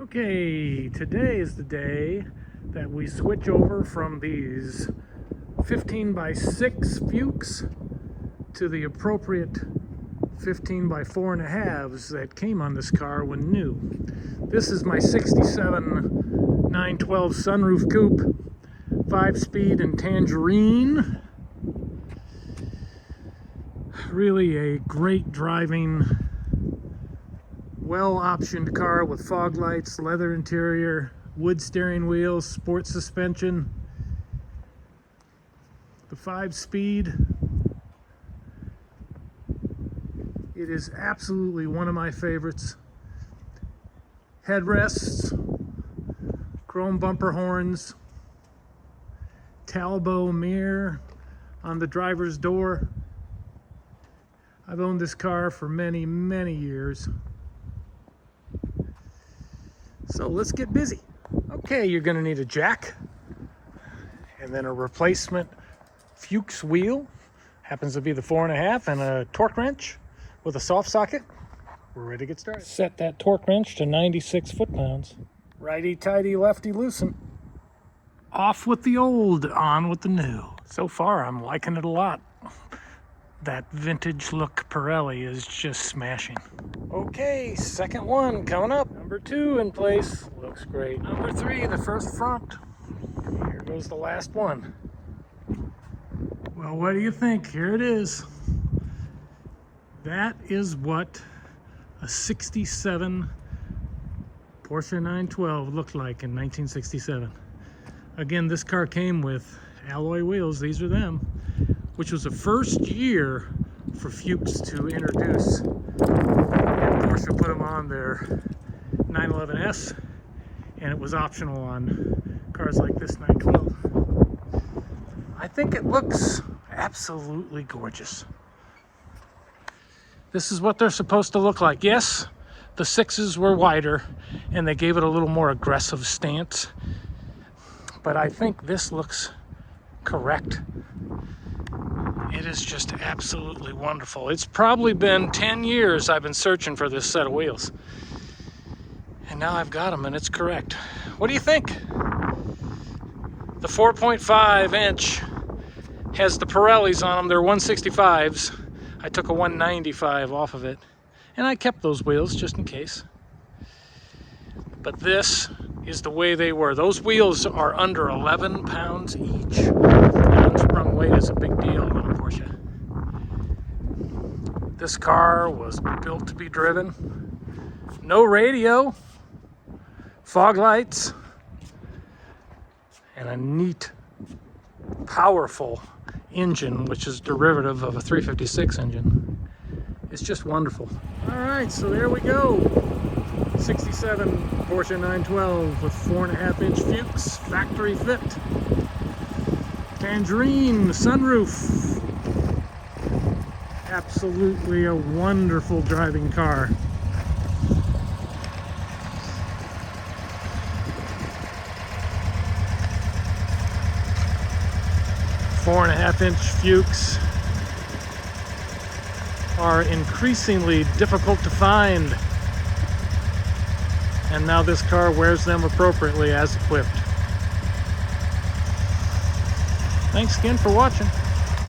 Okay, today is the day that we switch over from these 15 by 6 Fuchs to the appropriate 15 by 4.5s that came on this car when new. This is my 67 912 sunroof coupe, 5-speed and tangerine. Really a great driving, well-optioned car with fog lights, leather interior, wood steering wheels, sport suspension. The 5-speed. It is absolutely one of my favorites. Headrests, chrome bumper horns, Talbot mirror on the driver's door. I've owned this car for many, many years. So let's get busy. Okay, you're gonna need a jack and then a replacement Fuchs wheel. Happens to be the 4.5, and a torque wrench with a soft socket. We're ready to get started. Set that torque wrench to 96 foot-pounds. Righty tighty, lefty loosen. Off with the old, on with the new. So far, I'm liking it a lot. That vintage look Pirelli is just smashing. Okay, second one coming up. Number 2 in place. Looks great. Number 3, the first front. Here goes the last one. Well, what do you think? Here it is. That is what a 67 Porsche 912 looked like in 1967. Again, this car came with alloy wheels. These are them, which was the first year for Fuchs to introduce. And Porsche put them on their 911S, and it was optional on cars like this 912. I think it looks absolutely gorgeous. This is what they're supposed to look like. Yes, the 6s were wider, and they gave it a little more aggressive stance, but I think this looks correct. It is just absolutely wonderful. It's probably been 10 years I've been searching for this set of wheels. And now I've got them, and it's correct. What do you think? The 4.5 inch has the Pirellis on them. They're 165s. I took a 195 off of it, and I kept those wheels just in case. But this is the way they were. Those wheels are under 11 pounds each. Unsprung weight is a big deal on a Porsche. This car was built to be driven. No radio, fog lights, and a neat, powerful engine, which is derivative of a 356 engine. It's just wonderful. All right, so there we go. 67 Porsche 912 with 4.5 inch Fuchs, factory fit. Tangerine sunroof. Absolutely a wonderful driving car. .4.5 inch Fuchs are increasingly difficult to find, and now this car wears them appropriately as equipped. Thanks again for watching.